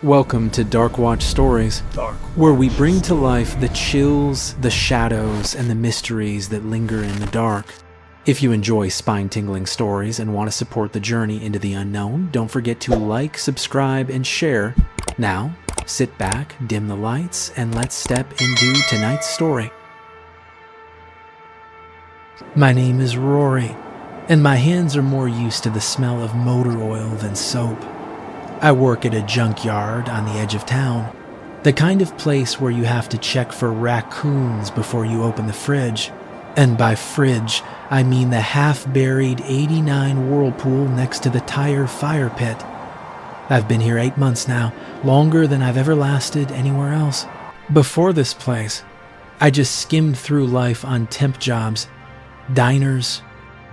Welcome to Darkwatch Stories, where we bring to life the chills, the shadows, and the mysteries that linger in the dark. If you enjoy spine-tingling stories and want to support the journey into the unknown, don't forget to like, subscribe, and share. Now, sit back, dim the lights, and let's step into tonight's story. My name is Rory, and my hands are more used to the smell of motor oil than soap. I work at a junkyard on the edge of town, the kind of place where you have to check for raccoons before you open the fridge. And by fridge, I mean the half-buried 89 whirlpool next to the tire fire pit. I've been here 8 months now, longer than I've ever lasted anywhere else. Before this place, I just skimmed through life on temp jobs, diners,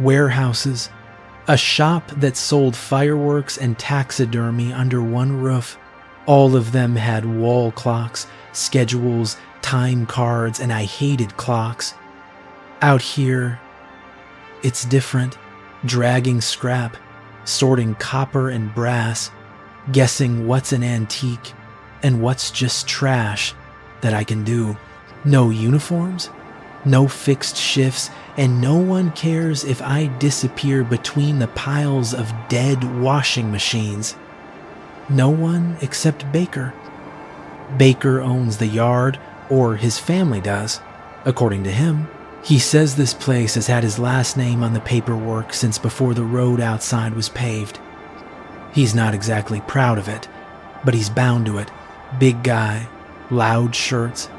warehouses, a shop that sold fireworks and taxidermy under one roof. All of them had wall clocks, schedules, time cards, and I hated clocks. Out here, it's different. Dragging scrap, sorting copper and brass, guessing what's an antique and what's just trash that I can do. No uniforms, no fixed shifts, and no one cares if I disappear between the piles of dead washing machines. No one except Baker. Baker owns the yard, or his family does, according to him. He says this place has had his last name on the paperwork since before the road outside was paved. He's not exactly proud of it, but he's bound to it. Big guy, loud shirts,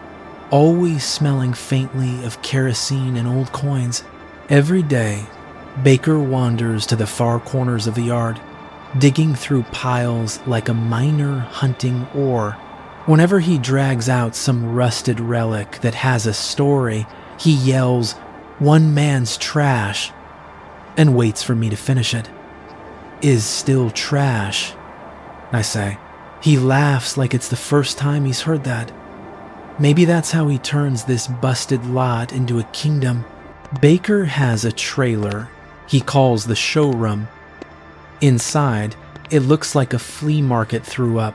always smelling faintly of kerosene and old coins. Every day, Baker wanders to the far corners of the yard, digging through piles like a miner hunting ore. Whenever he drags out some rusted relic that has a story, he yells, "One man's trash," and waits for me to finish it. "Is still trash," I say. He laughs like it's the first time he's heard that. Maybe that's how he turns this busted lot into a kingdom. Baker has a trailer he calls the showroom. Inside, it looks like a flea market threw up.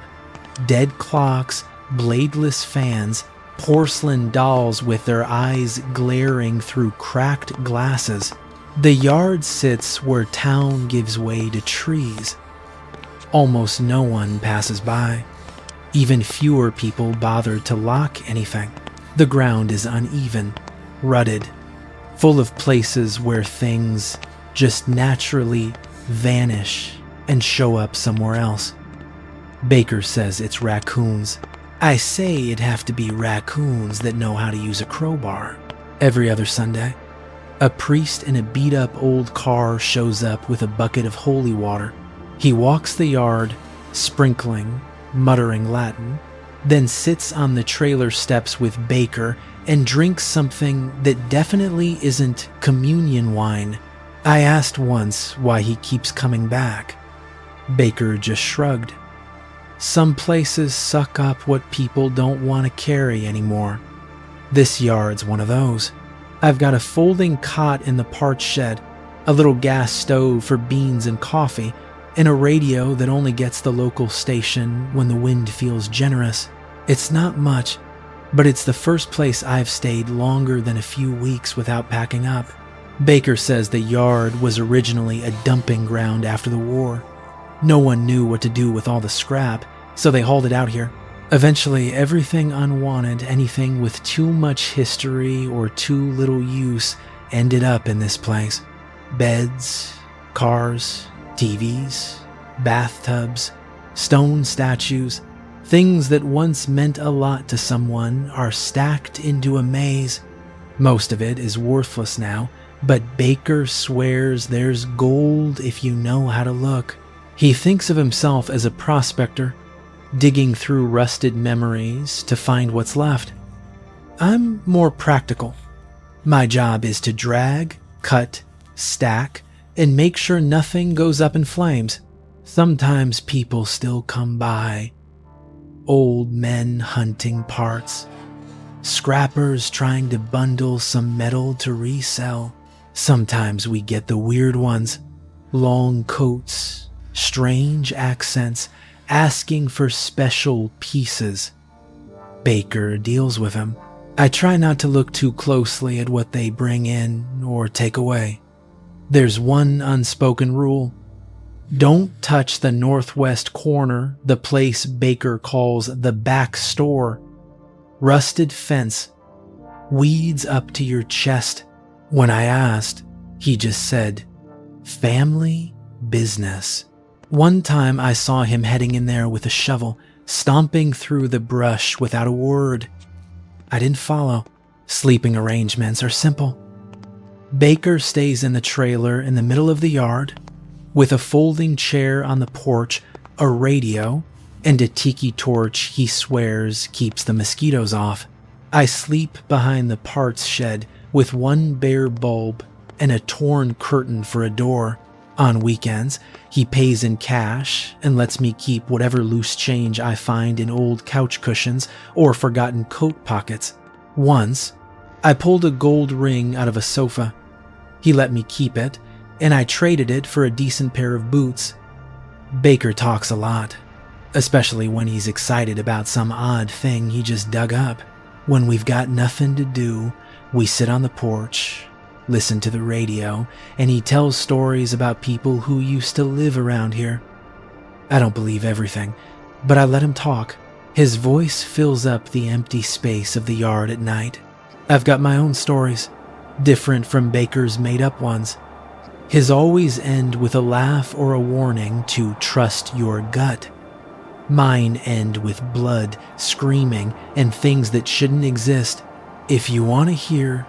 Dead clocks, bladeless fans, porcelain dolls with their eyes glaring through cracked glasses. The yard sits where town gives way to trees. Almost no one passes by. Even fewer people bother to lock anything. The ground is uneven, rutted, full of places where things just naturally vanish and show up somewhere else. Baker says it's raccoons. I say it'd have to be raccoons that know how to use a crowbar. Every other Sunday, a priest in a beat-up old car shows up with a bucket of holy water. He walks the yard, sprinkling, muttering Latin, then sits on the trailer steps with Baker and drinks something that definitely isn't communion wine. I asked once why he keeps coming back. Baker just shrugged. Some places suck up what people don't want to carry anymore. This yard's one of those. I've got a folding cot in the parts shed, a little gas stove for beans and coffee, and a radio that only gets the local station when the wind feels generous. It's not much, but it's the first place I've stayed longer than a few weeks without packing up. Baker says the yard was originally a dumping ground after the war. No one knew what to do with all the scrap, so they hauled it out here. Eventually, everything unwanted, anything with too much history or too little use, ended up in this place. Beds, cars, TVs, bathtubs, stone statues, things that once meant a lot to someone are stacked into a maze. Most of it is worthless now, but Baker swears there's gold if you know how to look. He thinks of himself as a prospector, digging through rusted memories to find what's left. I'm more practical. My job is to drag, cut, stack, and make sure nothing goes up in flames. Sometimes people still come by. Old men hunting parts. Scrappers trying to bundle some metal to resell. Sometimes we get the weird ones. Long coats, strange accents, asking for special pieces. Baker deals with him. I try not to look too closely at what they bring in or take away. There's one unspoken rule. Don't touch the northwest corner, the place Baker calls the back store. Rusted fence, weeds up to your chest. When I asked, he just said, family business. One time I saw him heading in there with a shovel, stomping through the brush without a word. I didn't follow. Sleeping arrangements are simple. Baker stays in the trailer in the middle of the yard, with a folding chair on the porch, a radio, and a tiki torch he swears keeps the mosquitoes off. I sleep behind the parts shed with one bare bulb and a torn curtain for a door. On weekends, he pays in cash and lets me keep whatever loose change I find in old couch cushions or forgotten coat pockets. Once, I pulled a gold ring out of a sofa. He let me keep it, and I traded it for a decent pair of boots. Baker talks a lot, especially when he's excited about some odd thing he just dug up. When we've got nothing to do, we sit on the porch, listen to the radio, and he tells stories about people who used to live around here. I don't believe everything, but I let him talk. His voice fills up the empty space of the yard at night. I've got my own stories, different from Baker's made-up ones. His always end with a laugh or a warning to trust your gut. Mine end with blood, screaming, and things that shouldn't exist. If you want to hear,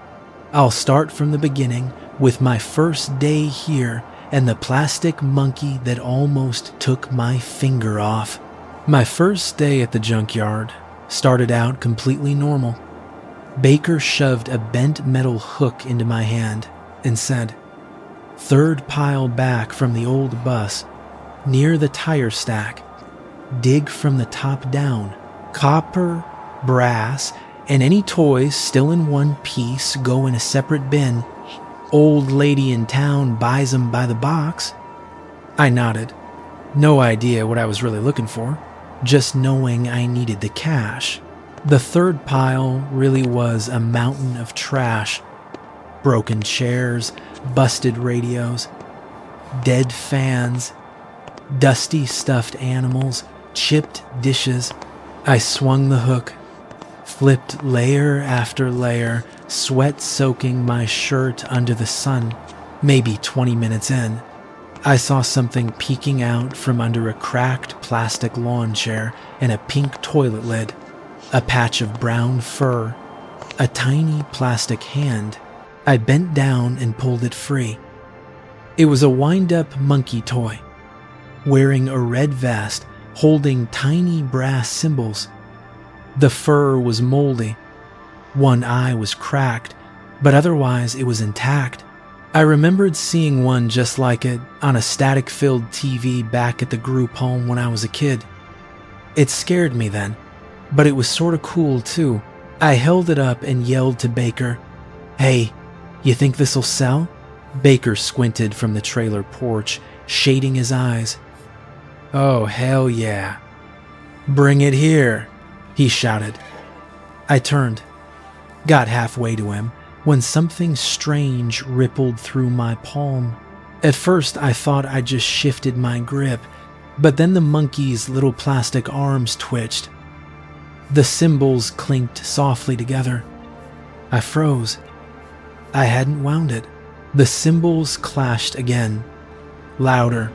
I'll start from the beginning with my first day here and the plastic monkey that almost took my finger off. My first day at the junkyard started out completely normal. Baker shoved a bent metal hook into my hand and said, "Third pile back from the old bus, near the tire stack. Dig from the top down. Copper, brass, and any toys still in one piece go in a separate bin. Old lady in town buys them by the box." I nodded. No idea what I was really looking for, just knowing I needed the cash. The third pile really was a mountain of trash. Broken chairs, busted radios, dead fans, dusty stuffed animals, chipped dishes. I swung the hook, flipped layer after layer, sweat soaking my shirt under the sun. Maybe 20 minutes in, I saw something peeking out from under a cracked plastic lawn chair and a pink toilet lid, a patch of brown fur, a tiny plastic hand. I bent down and pulled it free. It was a wind-up monkey toy, wearing a red vest, holding tiny brass cymbals. The fur was moldy. One eye was cracked, but otherwise it was intact. I remembered seeing one just like it on a static-filled TV back at the group home when I was a kid. It scared me then, but it was sorta cool too. I held it up and yelled to Baker, "Hey, you think this'll sell?" Baker squinted from the trailer porch, shading his eyes. "Oh, hell yeah. Bring it here," he shouted. I turned, got halfway to him, when something strange rippled through my palm. At first, I thought I just shifted my grip, but then the monkey's little plastic arms twitched. The cymbals clinked softly together. I froze. I hadn't wound it. The cymbals clashed again, louder.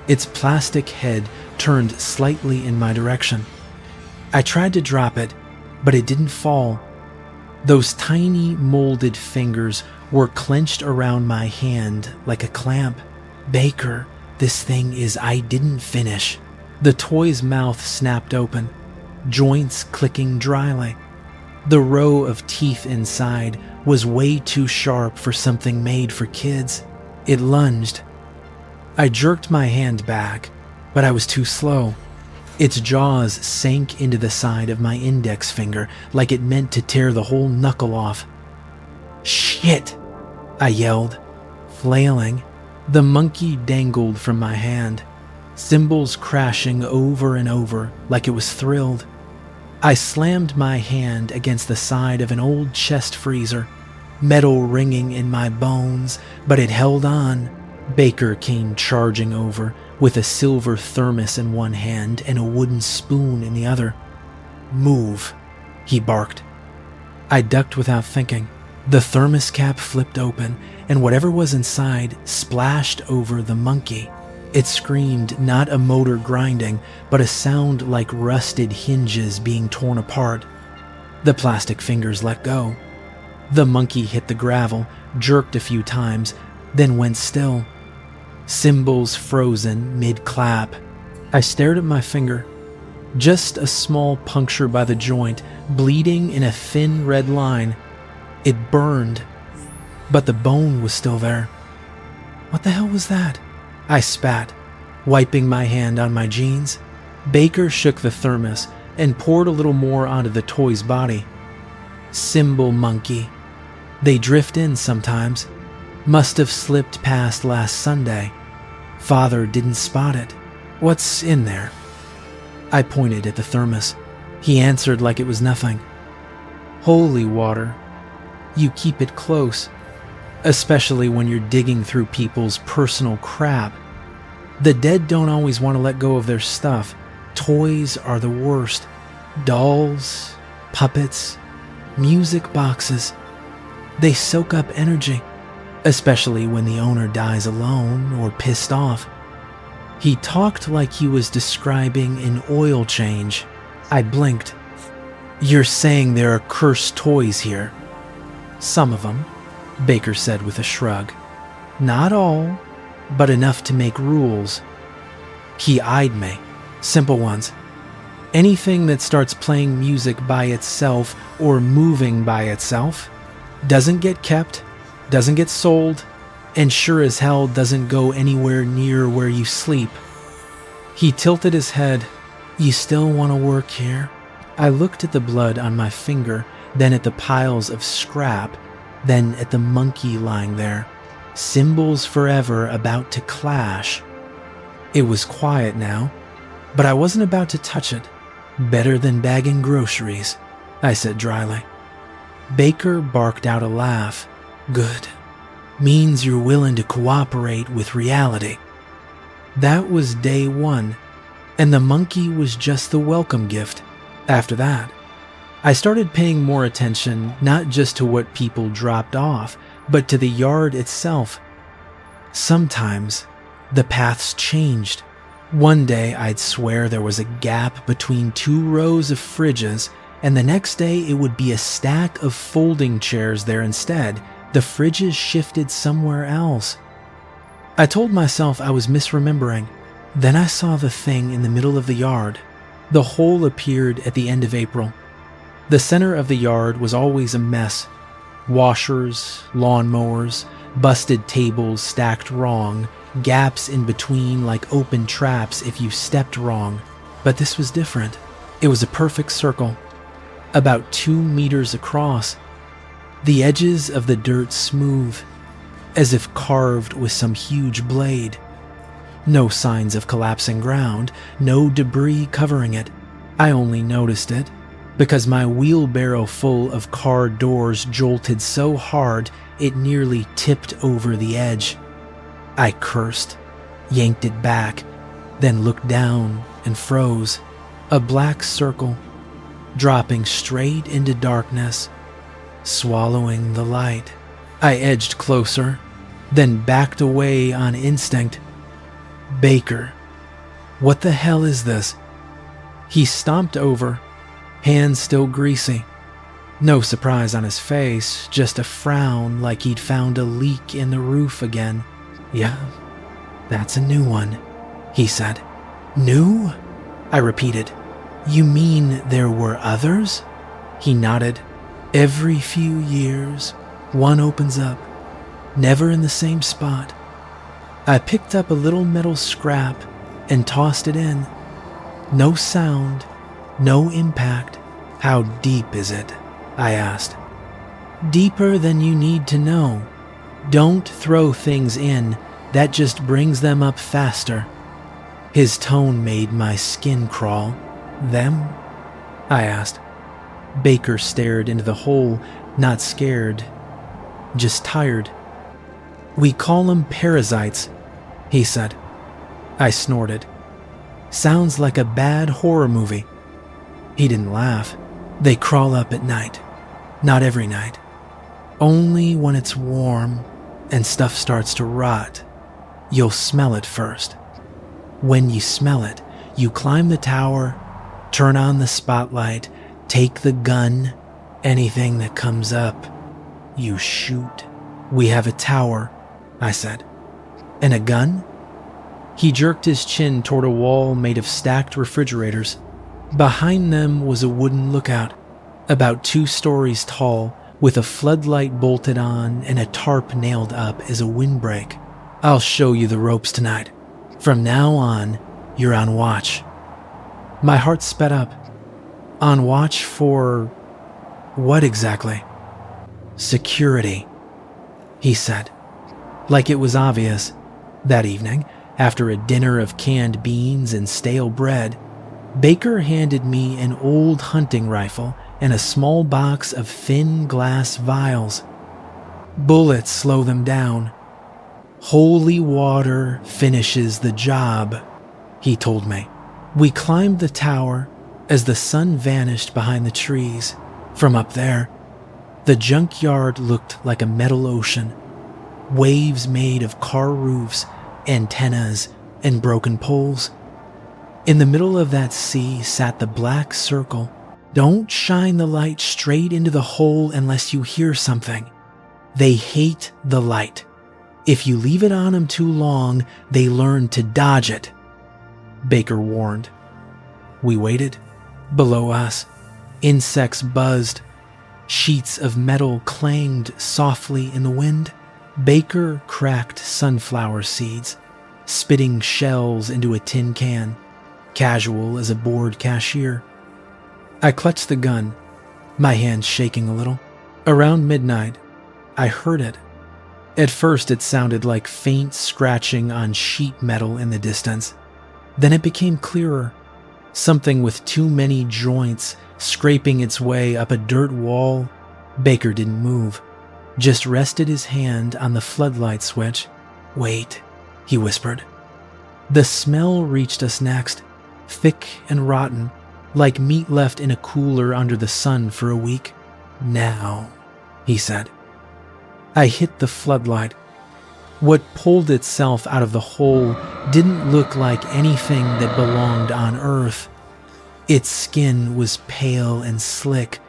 Its plastic head turned slightly in my direction. I tried to drop it, but it didn't fall. Those tiny molded fingers were clenched around my hand like a clamp. "Baker, this thing is I didn't finish." The toy's mouth snapped open, joints clicking dryly. The row of teeth inside was way too sharp for something made for kids. It lunged. I jerked my hand back, but I was too slow. Its jaws sank into the side of my index finger like it meant to tear the whole knuckle off. "Shit!" I yelled, flailing. The monkey dangled from my hand. cymbals crashing over and over like it was thrilled. I slammed my hand against the side of an old chest freezer, metal ringing in my bones, but it held on. Baker came charging over with a silver thermos in one hand and a wooden spoon in the other. "Move," he barked. I ducked without thinking. The thermos cap flipped open, and whatever was inside splashed over the monkey. It screamed not a motor grinding, but a sound like rusted hinges being torn apart. The plastic fingers let go. The monkey hit the gravel, jerked a few times, then went still. Cymbals frozen mid-clap. I stared at my finger. Just a small puncture by the joint, bleeding in a thin red line. It burned, but the bone was still there. What the hell was that? I spat, wiping my hand on my jeans. Baker shook the thermos and poured a little more onto the toy's body. Cymbal monkey. They drift in sometimes. Must have slipped past last Sunday. Father didn't spot it. What's in there? I pointed at the thermos. He answered like it was nothing. Holy water. You keep it close, especially when you're digging through people's personal crap. The dead don't always want to let go of their stuff. Toys are the worst. Dolls, puppets, music boxes. They soak up energy, especially when the owner dies alone or pissed off. He talked like he was describing an oil change. I blinked. You're saying there are cursed toys here? Some of them, Baker said with a shrug. Not all, but enough to make rules. He eyed me. Simple ones. Anything that starts playing music by itself or moving by itself doesn't get kept, doesn't get sold, and sure as hell doesn't go anywhere near where you sleep. He tilted his head. You still want to work here? I looked at the blood on my finger, then at the piles of scrap, then at the monkey lying there. Cymbals forever about to clash. It was quiet now, but I wasn't about to touch it. Better than bagging groceries, I said dryly. Baker barked out a laugh. Good. Means you're willing to cooperate with reality. That was day one, and the monkey was just the welcome gift. After that, I started paying more attention not just to what people dropped off, but to the yard itself. Sometimes, the paths changed. One day I'd swear there was a gap between 2 rows of fridges, and the next day it would be a stack of folding chairs there instead. The fridges shifted somewhere else. I told myself I was misremembering. Then I saw the thing in the middle of the yard. The hole appeared at the end of April. The center of the yard was always a mess. Washers, lawnmowers, busted tables stacked wrong, gaps in between like open traps if you stepped wrong. But this was different. It was a perfect circle, about 2 meters across. The edges of the dirt smooth, as if carved with some huge blade. No signs of collapsing ground, no debris covering it. I only noticed it because my wheelbarrow full of car doors jolted so hard it nearly tipped over the edge. I cursed, yanked it back, then looked down and froze. A black circle, dropping straight into darkness, swallowing the light. I edged closer, then backed away on instinct. Baker, what the hell is this? He stomped over, hands still greasy. No surprise on his face, just a frown like he'd found a leak in the roof again. Yeah, that's a new one, he said. New? I repeated. You mean there were others? He nodded. Every few years, one opens up, never in the same spot. I picked up a little metal scrap and tossed it in. No sound, no impact. How deep is it? I asked. Deeper than you need to know. Don't throw things in, that just brings them up faster. His tone made my skin crawl. "Them?" I asked. Baker stared into the hole, not scared, just tired. "We call them parasites," he said. I snorted. "Sounds like a bad horror movie." He didn't laugh. "They crawl up at night. Not every night. Only when it's warm and stuff starts to rot. You'll smell it first. When you smell it, you climb the tower, turn on the spotlight, take the gun, anything that comes up, you shoot. We have a tower," I said. "And a gun?" He jerked his chin toward a wall made of stacked refrigerators. Behind them was a wooden lookout, about 2 stories tall, with a floodlight bolted on and a tarp nailed up as a windbreak. "I'll show you the ropes tonight. From now on, you're on watch." My heart sped up. "On watch for what exactly?" "Security," he said. Like it was obvious. That evening, after a dinner of canned beans and stale bread, Baker handed me an old hunting rifle and a small box of thin glass vials. "Bullets slow them down. Holy water finishes the job," he told me. We climbed the tower as the sun vanished behind the trees. From up there, the junkyard looked like a metal ocean. Waves made of car roofs, antennas, and broken poles. In the middle of that sea sat the black circle. Don't shine the light straight into the hole unless you hear something. They hate the light. If you leave it on them too long, they learn to dodge it, Baker warned. We waited. Below us, insects buzzed. Sheets of metal clanged softly in the wind. Baker cracked sunflower seeds, spitting shells into a tin can, casual as a bored cashier. I clutched the gun, my hands shaking a little. Around midnight, I heard it. At first, it sounded like faint scratching on sheet metal in the distance. Then it became clearer. Something with too many joints scraping its way up a dirt wall. Baker didn't move, just rested his hand on the floodlight switch. Wait, he whispered. The smell reached us next, thick and rotten, like meat left in a cooler under the sun for a week. Now, he said. I hit the floodlight. What pulled itself out of the hole didn't look like anything that belonged on Earth. Its skin was pale and slick,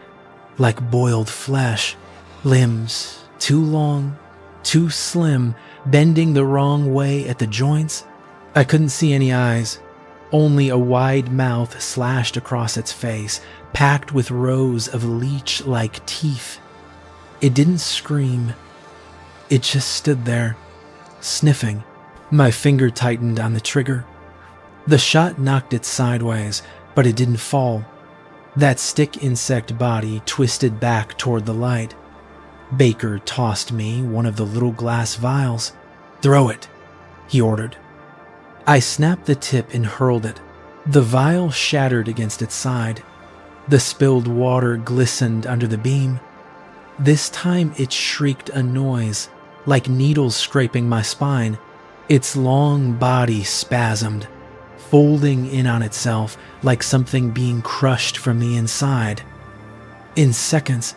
like boiled flesh. Limbs, too long, too slim, bending the wrong way at the joints. I couldn't see any eyes, only a wide mouth slashed across its face, packed with rows of leech-like teeth. It didn't scream. It just stood there, sniffing. My finger tightened on the trigger. The shot knocked it sideways, but it didn't fall. That stick insect body twisted back toward the light. Baker tossed me one of the little glass vials. Throw it, he ordered. I snapped the tip and hurled it. The vial shattered against its side. The spilled water glistened under the beam. This time it shrieked a noise, like needles scraping my spine. Its long body spasmed, folding in on itself like something being crushed from the inside. In seconds,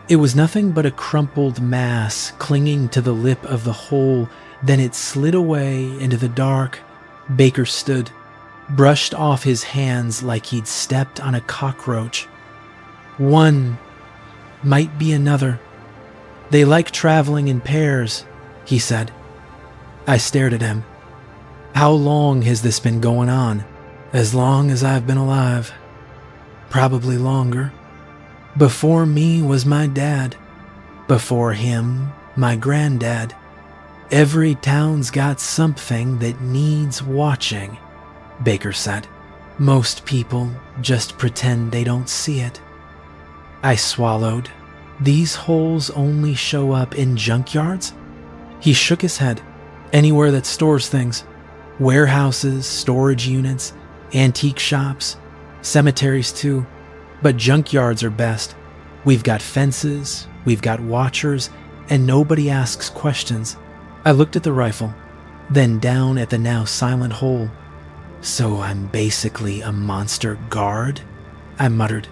it was nothing but a crumpled mass clinging to the lip of the hole. Then it slid away into the dark. Baker stood, brushed off his hands like he'd stepped on a cockroach. One might be another. They like traveling in pairs, he said. I stared at him. How long has this been going on? As long as I've been alive. Probably longer. Before me was my dad. Before him, my granddad. Every town's got something that needs watching, Baker said. Most people just pretend they don't see it. I swallowed. These holes only show up in junkyards? He shook his head. Anywhere that stores things. Warehouses, storage units, antique shops, cemeteries too. But junkyards are best. We've got fences, we've got watchers, and nobody asks questions. I looked at the rifle, then down at the now silent hole. So I'm basically a monster guard? I muttered.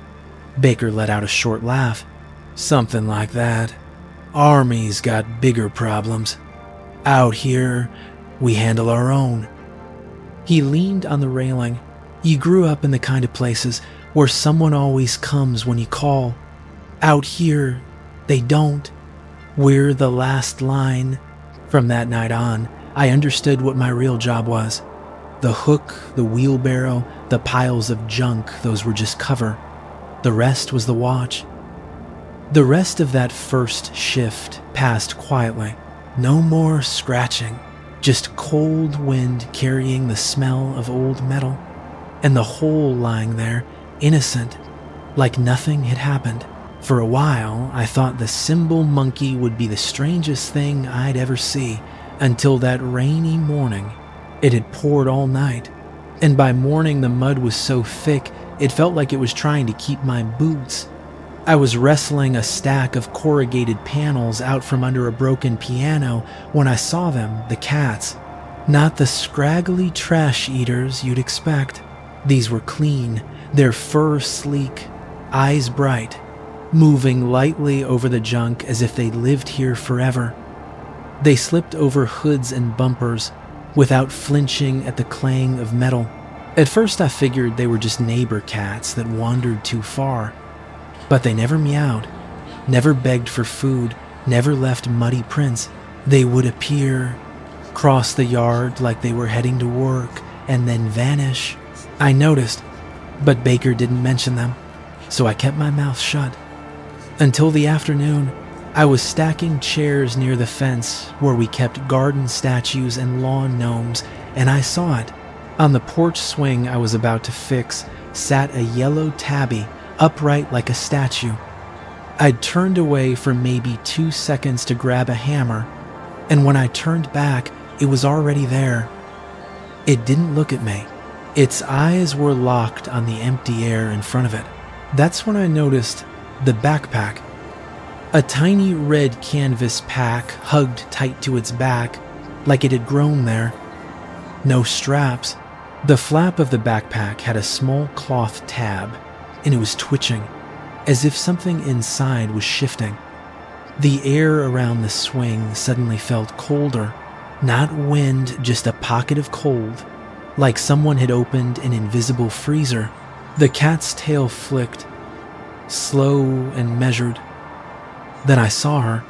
Baker let out a short laugh. Something like that. Army's got bigger problems. Out here, we handle our own. He leaned on the railing. You grew up in the kind of places where someone always comes when you call. Out here, they don't. We're the last line. From that night on, I understood what my real job was. The hook, the wheelbarrow, the piles of junk, those were just cover. The rest was the watch. The rest of that first shift passed quietly. No more scratching, just cold wind carrying the smell of old metal, and the hole lying there, innocent, like nothing had happened. For a while, I thought the symbol monkey would be the strangest thing I'd ever see, until that rainy morning. It had poured all night, and by morning the mud was so thick it felt like it was trying to keep my boots. I was wrestling a stack of corrugated panels out from under a broken piano when I saw them, the cats. Not the scraggly trash eaters you'd expect. These were clean, their fur sleek, eyes bright, moving lightly over the junk as if they'd lived here forever. They slipped over hoods and bumpers without flinching at the clang of metal. At first I figured they were just neighbor cats that wandered too far. But they never meowed, never begged for food, never left muddy prints. They would appear, cross the yard like they were heading to work, and then vanish. I noticed, but Baker didn't mention them, so I kept my mouth shut. Until the afternoon, I was stacking chairs near the fence where we kept garden statues and lawn gnomes, and I saw it. On the porch swing I was about to fix sat a yellow tabby, upright like a statue. I'd turned away for maybe 2 seconds to grab a hammer, and when I turned back, it was already there. It didn't look at me. Its eyes were locked on the empty air in front of it. That's when I noticed the backpack. A tiny red canvas pack hugged tight to its back, like it had grown there. No straps. The flap of the backpack had a small cloth tab, and it was twitching, as if something inside was shifting. The air around the swing suddenly felt colder. Not wind, just a pocket of cold, like someone had opened an invisible freezer. The cat's tail flicked, slow and measured. Then I saw her.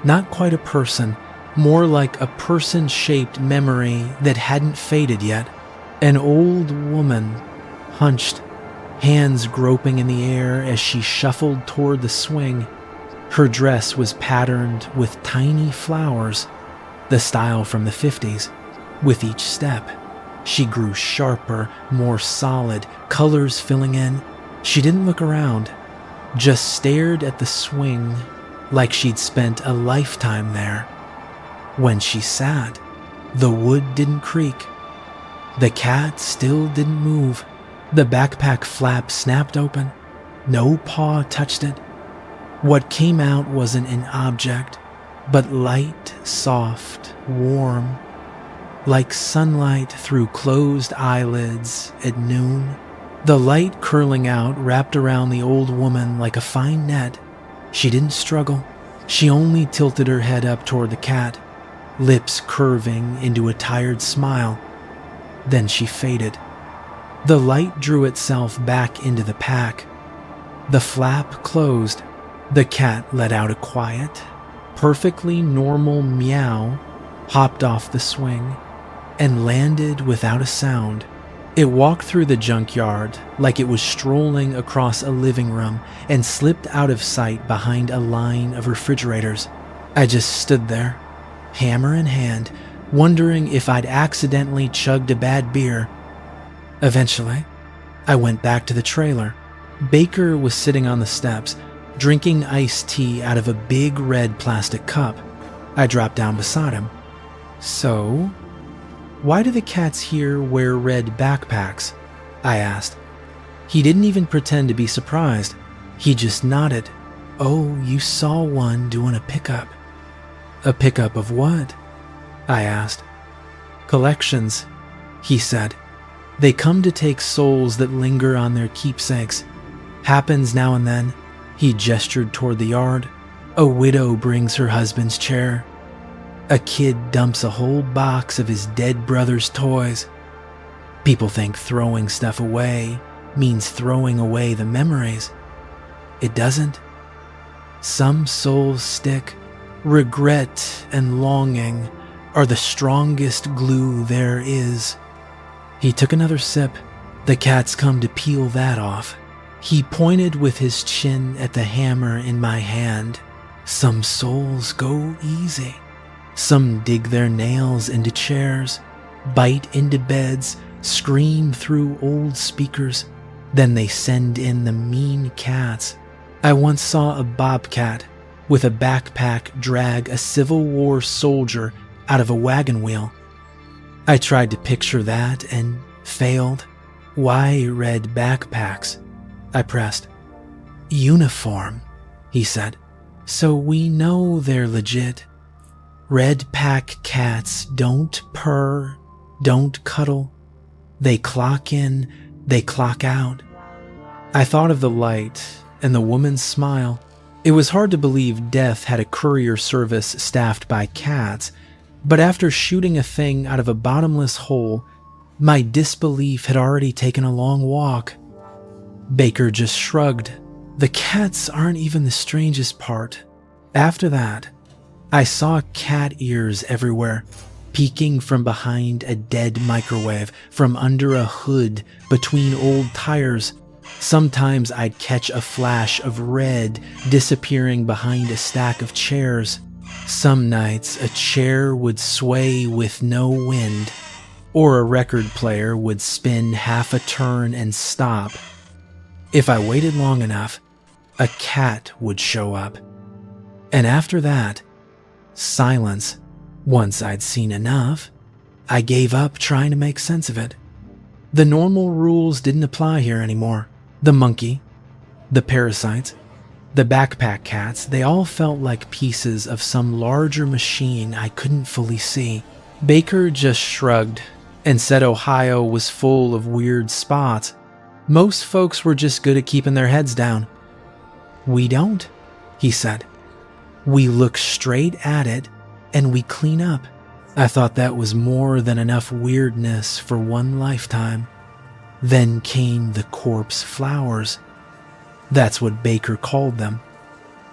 Not quite a person, more like a person-shaped memory that hadn't faded yet. An old woman, hunched, hands groping in the air as she shuffled toward the swing. Her dress was patterned with tiny flowers, the style from the 50s. With each step, she grew sharper, more solid, colors filling in. She didn't look around, just stared at the swing like she'd spent a lifetime there. When she sat, the wood didn't creak. The cat still didn't move. The backpack flap snapped open. No paw touched it. What came out wasn't an object, but light, soft, warm, like sunlight through closed eyelids at noon. The light curling out wrapped around the old woman like a fine net. She didn't struggle. She only tilted her head up toward the cat, lips curving into a tired smile. Then she faded. The light drew itself back into the pack. The flap closed. The cat let out a quiet, perfectly normal meow, hopped off the swing, and landed without a sound. It walked through the junkyard like it was strolling across a living room and slipped out of sight behind a line of refrigerators. I just stood there, hammer in hand, wondering if I'd accidentally chugged a bad beer. Eventually, I went back to the trailer. Baker was sitting on the steps, drinking iced tea out of a big red plastic cup. I dropped down beside him. So, "Why do the cats here wear red backpacks?" I asked. He didn't even pretend to be surprised. He just nodded. "Oh, you saw one doing a pickup." "A pickup of what?" I asked. "Collections," he said. "They come to take souls that linger on their keepsakes. Happens now and then." He gestured toward the yard. "A widow brings her husband's chair. A kid dumps a whole box of his dead brother's toys. People think throwing stuff away means throwing away the memories. It doesn't. Some souls stick. Regret and longing are the strongest glue there is." He took another sip. "The cats come to peel that off." He pointed with his chin at the hammer in my hand. "Some souls go easy. Some dig their nails into chairs, bite into beds, scream through old speakers. Then they send in the mean cats. I once saw a bobcat with a backpack drag a Civil War soldier out of a wagon wheel. I tried to picture that and failed. "Why red backpacks?" I pressed. "Uniform," he said. "So we know they're legit. Red pack cats don't purr, don't cuddle. They clock in, they clock out." I thought of the light and the woman's smile. It was hard to believe death had a courier service staffed by cats, but after shooting a thing out of a bottomless hole, my disbelief had already taken a long walk. Baker just shrugged. "The cats aren't even the strangest part. After that, I saw cat ears everywhere, peeking from behind a dead microwave, from under a hood, between old tires. Sometimes I'd catch a flash of red disappearing behind a stack of chairs. Some nights a chair would sway with no wind, or a record player would spin half a turn and stop. If I waited long enough, a cat would show up. And after that, silence. Once I'd seen enough, I gave up trying to make sense of it. The normal rules didn't apply here anymore. The monkey, the parasites, the backpack cats, they all felt like pieces of some larger machine I couldn't fully see. Baker just shrugged and said Ohio was full of weird spots. Most folks were just good at keeping their heads down. "We don't," he said. "We look straight at it and we clean up." I thought that was more than enough weirdness for one lifetime. Then came the corpse flowers. That's what Baker called them.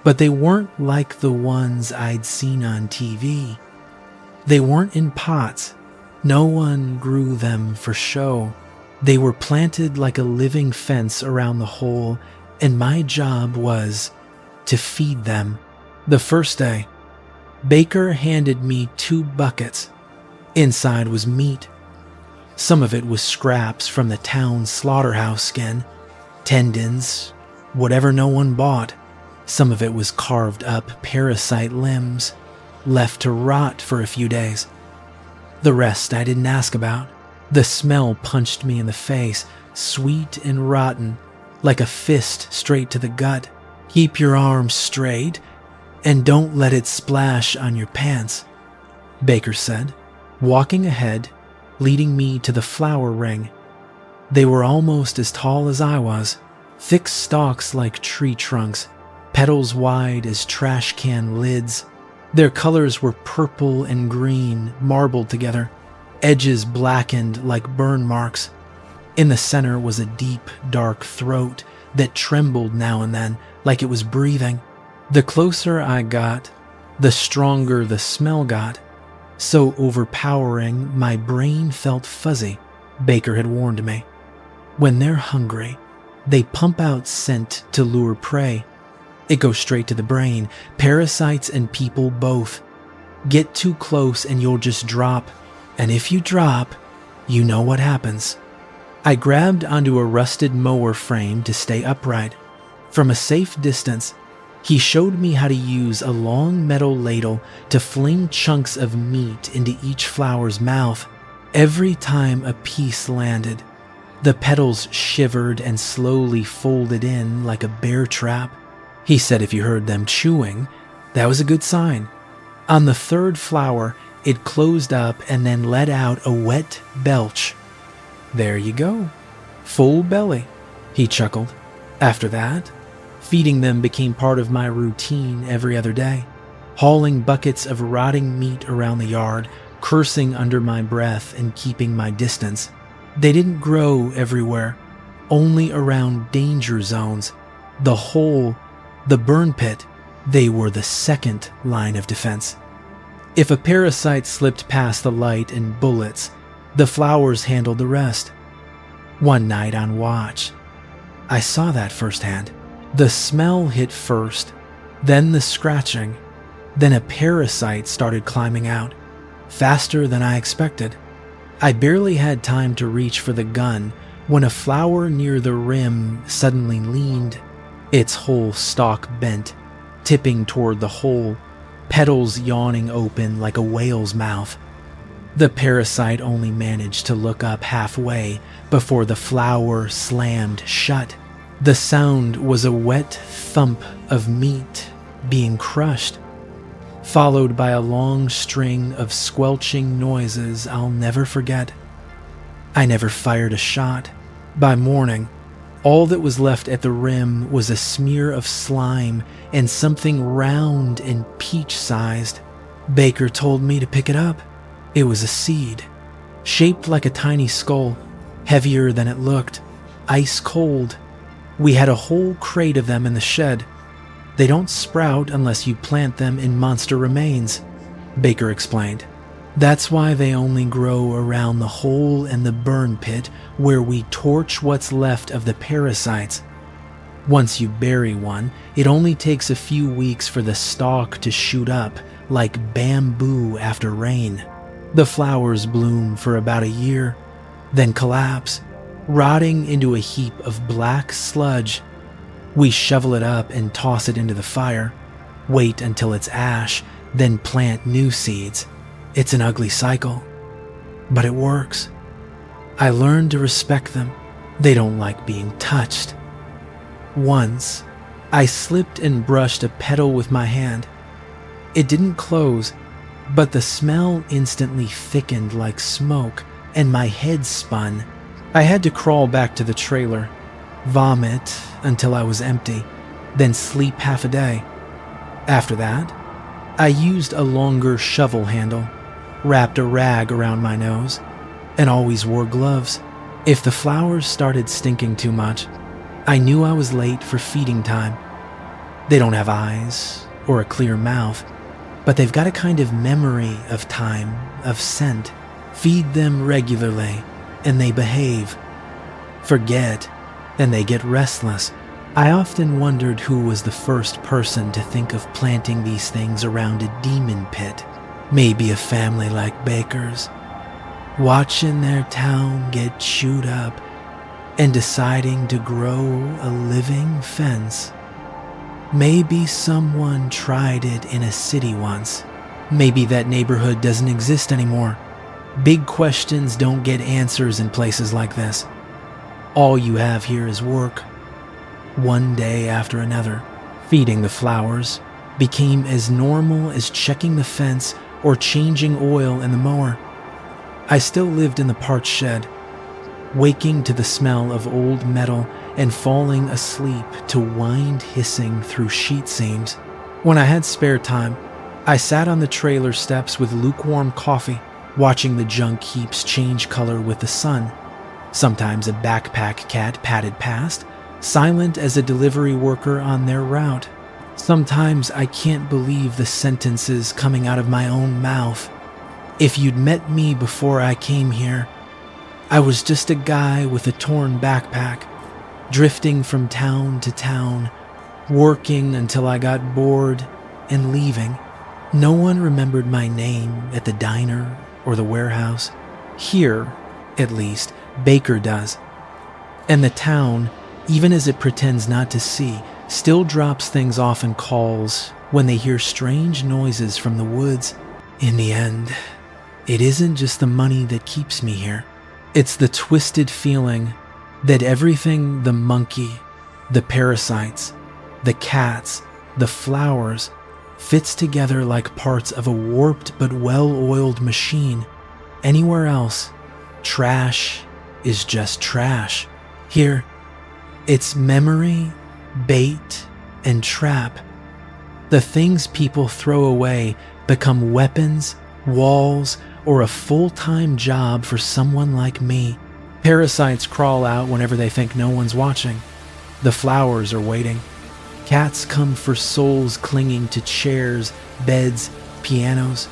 But they weren't like the ones I'd seen on TV. They weren't in pots. No one grew them for show. They were planted like a living fence around the hole, and my job was to feed them. The first day, Baker handed me 2 buckets. Inside was meat. Some of it was scraps from the town slaughterhouse skin, tendons, whatever no one bought. Some of it was carved up parasite limbs, left to rot for a few days. The rest I didn't ask about. The smell punched me in the face, sweet and rotten, like a fist straight to the gut. "Keep your arms straight, and don't let it splash on your pants," Baker said, walking ahead, leading me to the flower ring. They were almost as tall as I was, thick stalks like tree trunks, petals wide as trash can lids. Their colors were purple and green, marbled together, edges blackened like burn marks. In the center was a deep, dark throat that trembled now and then, like it was breathing. The closer I got, the stronger the smell got. So overpowering, my brain felt fuzzy. Baker had warned me. When they're hungry, they pump out scent to lure prey. It goes straight to the brain, parasites and people both. Get too close and you'll just drop. And if you drop, you know what happens. I grabbed onto a rusted mower frame to stay upright. From a safe distance, he showed me how to use a long metal ladle to fling chunks of meat into each flower's mouth. Every time a piece landed, the petals shivered and slowly folded in like a bear trap. He said if you heard them chewing, that was a good sign. On the third flower, it closed up and then let out a wet belch. There you go. Full belly, he chuckled. After that, feeding them became part of my routine every other day, hauling buckets of rotting meat around the yard, cursing under my breath and keeping my distance. They didn't grow everywhere, only around danger zones. The hole, the burn pit, they were the second line of defense. If a parasite slipped past the light and bullets, the flowers handled the rest. One night on watch, I saw that firsthand. The smell hit first, then the scratching, then a parasite started climbing out, faster than I expected. I barely had time to reach for the gun when a flower near the rim suddenly leaned, its whole stalk bent, tipping toward the hole, petals yawning open like a whale's mouth. The parasite only managed to look up halfway before the flower slammed shut. The sound was a wet thump of meat being crushed, followed by a long string of squelching noises I'll never forget. I never fired a shot. By morning, all that was left at the rim was a smear of slime and something round and peach-sized. Baker told me to pick it up. It was a seed, shaped like a tiny skull, heavier than it looked, ice cold. We had a whole crate of them in the shed. They don't sprout unless you plant them in monster remains, Baker explained. That's why they only grow around the hole and the burn pit where we torch what's left of the parasites. Once you bury one, it only takes a few weeks for the stalk to shoot up like bamboo after rain. The flowers bloom for about a year, then collapse, rotting into a heap of black sludge. We shovel it up and toss it into the fire, wait until it's ash, then plant new seeds. It's an ugly cycle, but it works. I learned to respect them. They don't like being touched. Once, I slipped and brushed a petal with my hand. It didn't close, but the smell instantly thickened like smoke, and my head spun. I had to crawl back to the trailer, vomit until I was empty, then sleep half a day. After that, I used a longer shovel handle, wrapped a rag around my nose, and always wore gloves. If the flowers started stinking too much, I knew I was late for feeding time. They don't have eyes or a clear mouth, but they've got a kind of memory of time, of scent. Feed them regularly, and they behave. Forget, and they get restless. I often wondered who was the first person to think of planting these things around a demon pit. Maybe a family like Baker's, watching their town get chewed up and deciding to grow a living fence. Maybe someone tried it in a city once. Maybe that neighborhood doesn't exist anymore. Big questions don't get answers in places like this. All you have here is work. One day after another, feeding the flowers became as normal as checking the fence or changing oil in the mower. I still lived in the parts shed, waking to the smell of old metal and falling asleep to wind hissing through sheet seams. When I had spare time, I sat on the trailer steps with lukewarm coffee, watching the junk heaps change color with the sun. Sometimes a backpack cat padded past, silent as a delivery worker on their route. Sometimes I can't believe the sentences coming out of my own mouth. If you'd met me before I came here, I was just a guy with a torn backpack, drifting from town to town, working until I got bored and leaving. No one remembered my name at the diner or the warehouse. Here, at least, Baker does. And the town, even as it pretends not to see, still drops things off and calls when they hear strange noises from the woods. In the end, It isn't just the money that keeps me here. It's the twisted feeling that everything, the monkey, the parasites, the cats, the flowers, fits together like parts of a warped but well-oiled machine. Anywhere else, trash is just trash. Here, it's memory, bait, and trap. The things people throw away become weapons, walls, or a full-time job for someone like me. Parasites crawl out whenever they think no one's watching. The flowers are waiting. Cats come for souls clinging to chairs, beds, pianos.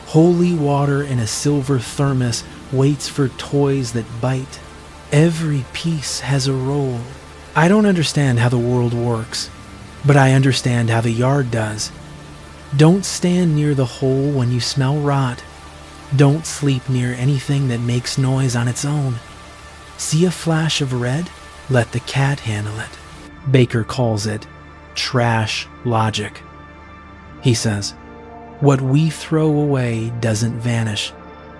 Holy water in a silver thermos waits for toys that bite. Every piece has a role. I don't understand how the world works, but I understand how the yard does. Don't stand near the hole when you smell rot. Don't sleep near anything that makes noise on its own. See a flash of red? Let the cat handle it. Baker calls it trash logic. He says, what we throw away doesn't vanish.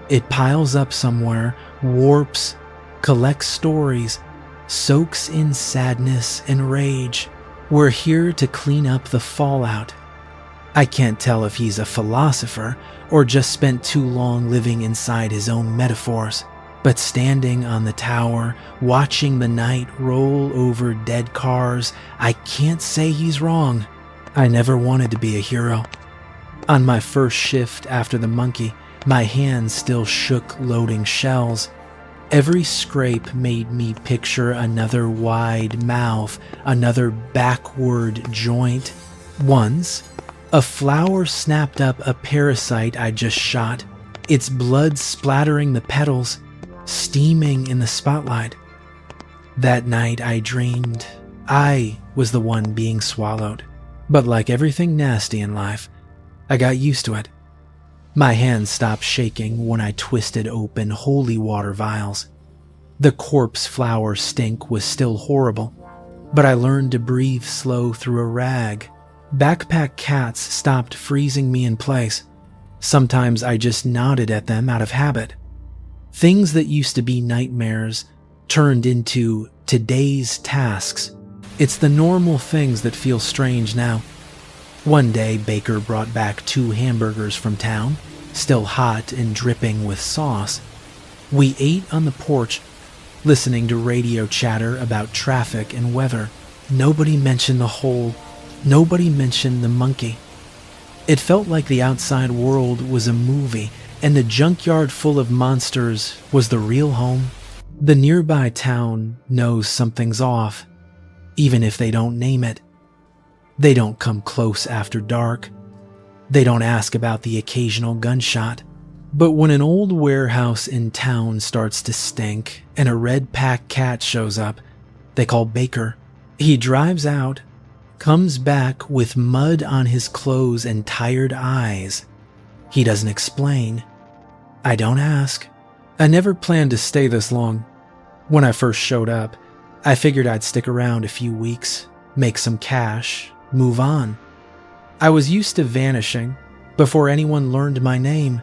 It piles up somewhere, warps, collects stories, soaks in sadness and rage. We're here to clean up the fallout. I can't tell if he's a philosopher or just spent too long living inside his own metaphors, but standing on the tower, watching the night roll over dead cars, I can't say he's wrong. I never wanted to be a hero. On my first shift after the monkey, my hands still shook loading shells. Every scrape made me picture another wide mouth, another backward joint. Once, a flower snapped up a parasite I just shot, its blood splattering the petals, steaming in the spotlight. That night I dreamed I was the one being swallowed. But like everything nasty in life, I got used to it. My hands stopped shaking when I twisted open holy water vials. The corpse flower stink was still horrible, but I learned to breathe slow through a rag. Backpack cats stopped freezing me in place. Sometimes I just nodded at them out of habit. Things that used to be nightmares turned into today's tasks. It's the normal things that feel strange now. One day, Baker brought back 2 hamburgers from town, still hot and dripping with sauce. We ate on the porch, listening to radio chatter about traffic and weather. Nobody mentioned the hole. Nobody mentioned the monkey. It felt like the outside world was a movie, and the junkyard full of monsters was the real home. The nearby town knows something's off, even if they don't name it. They don't come close after dark. They don't ask about the occasional gunshot. But when an old warehouse in town starts to stink and a red pack cat shows up, they call Baker. He drives out, comes back with mud on his clothes and tired eyes. He doesn't explain. I don't ask. I never planned to stay this long. When I first showed up, I figured I'd stick around a few weeks, make some cash, move on. I was used to vanishing before anyone learned my name,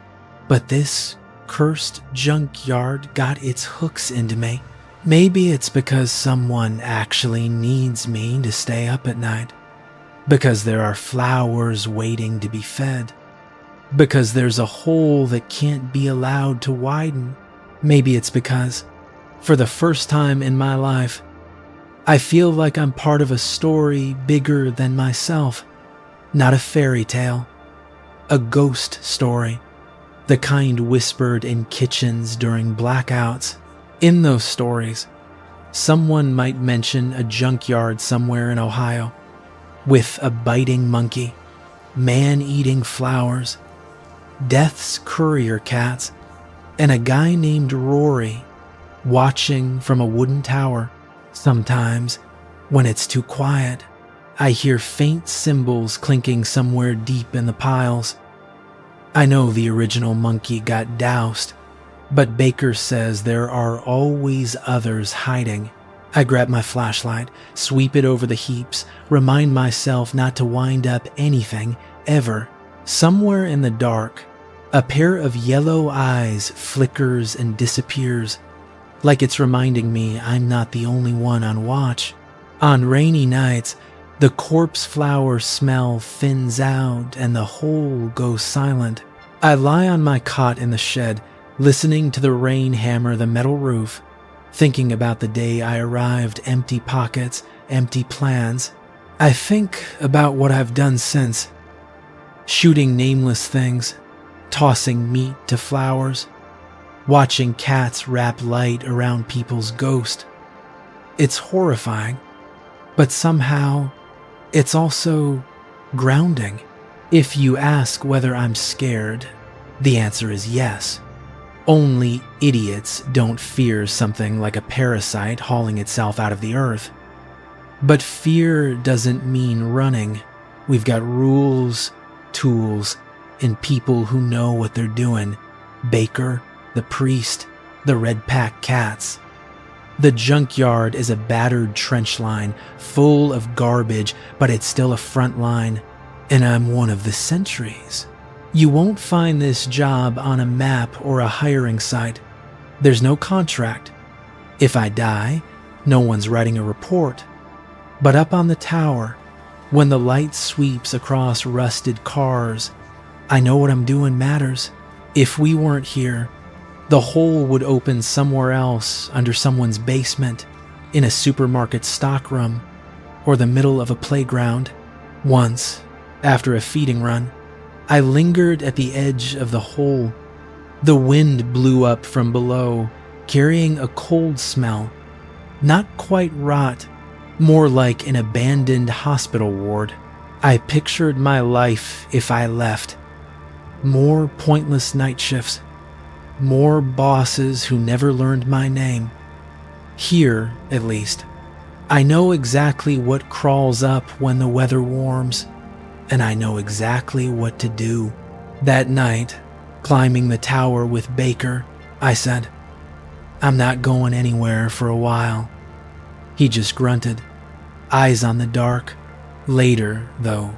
but this cursed junkyard got its hooks into me. Maybe it's because someone actually needs me to stay up at night, because there are flowers waiting to be fed, because there's a hole that can't be allowed to widen. Maybe it's because, for the first time in my life, I feel like I'm part of a story bigger than myself. Not a fairy tale, a ghost story, the kind whispered in kitchens during blackouts. In those stories, someone might mention a junkyard somewhere in Ohio, with a biting monkey, man-eating flowers, death's courier cats, and a guy named Rory watching from a wooden tower. Sometimes, when it's too quiet, I hear faint cymbals clinking somewhere deep in the piles. I know the original monkey got doused, but Baker says there are always others hiding. I grab my flashlight, sweep it over the heaps, remind myself not to wind up anything, ever. Somewhere in the dark, A pair of yellow eyes flickers and disappears, like it's reminding me I'm not the only one on watch. On rainy nights, the corpse flower smell thins out and the hole goes silent. I lie on my cot in the shed, listening to the rain hammer the metal roof, thinking about the day I arrived, empty pockets, empty plans. I think about what I've done since. Shooting nameless things, tossing meat to flowers, watching cats wrap light around people's ghost. It's horrifying, but somehow it's also grounding. If you ask whether I'm scared, the answer is yes. Only idiots don't fear something like a parasite hauling itself out of the earth. But fear doesn't mean running. We've got rules, tools, and people who know what they're doing. Baker, the priest, the Red Pack cats. The junkyard is a battered trench line, full of garbage, but it's still a front line, and I'm one of the sentries. You won't find this job on a map or a hiring site. There's no contract. If I die, no one's writing a report. But up on the tower, when the light sweeps across rusted cars, I know what I'm doing matters. If we weren't here, the hole would open somewhere else, under someone's basement, in a supermarket stockroom, or the middle of a playground. Once, after a feeding run, I lingered at the edge of the hole. The wind blew up from below, carrying a cold smell. Not quite rot, more like an abandoned hospital ward. I pictured my life if I left. More pointless night shifts. More bosses who never learned my name. Here, at least, I know exactly what crawls up when the weather warms, and I know exactly what to do. That night, climbing the tower with Baker, I said, "I'm not going anywhere for a while." He just grunted, eyes on the dark. Later, though,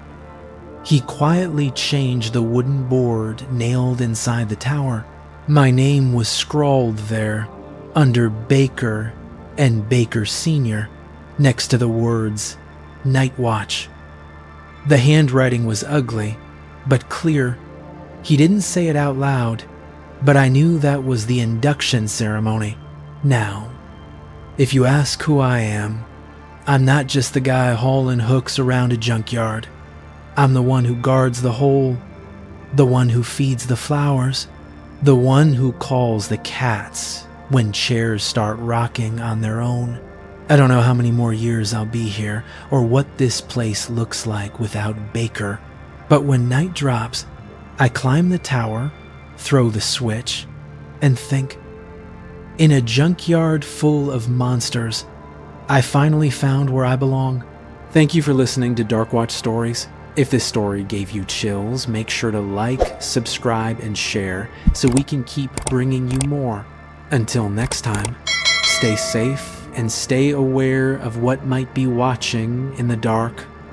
he quietly changed the wooden board nailed inside the tower. My name was scrawled there, under Baker and Baker Sr., next to the words, Night Watch. The handwriting was ugly, but clear. He didn't say it out loud, but I knew that was the induction ceremony. Now, if you ask who I am, I'm not just the guy hauling hooks around a junkyard. I'm the one who guards the hole, the one who feeds the flowers, the one who calls the cats when chairs start rocking on their own. I don't know how many more years I'll be here, or what this place looks like without Baker, but when night drops, I climb the tower, throw the switch, and think. In a junkyard full of monsters, I finally found where I belong. Thank you for listening to Darkwatch Stories. If this story gave you chills, make sure to like, subscribe, and share so we can keep bringing you more. Until next time, stay safe and stay aware of what might be watching in the dark.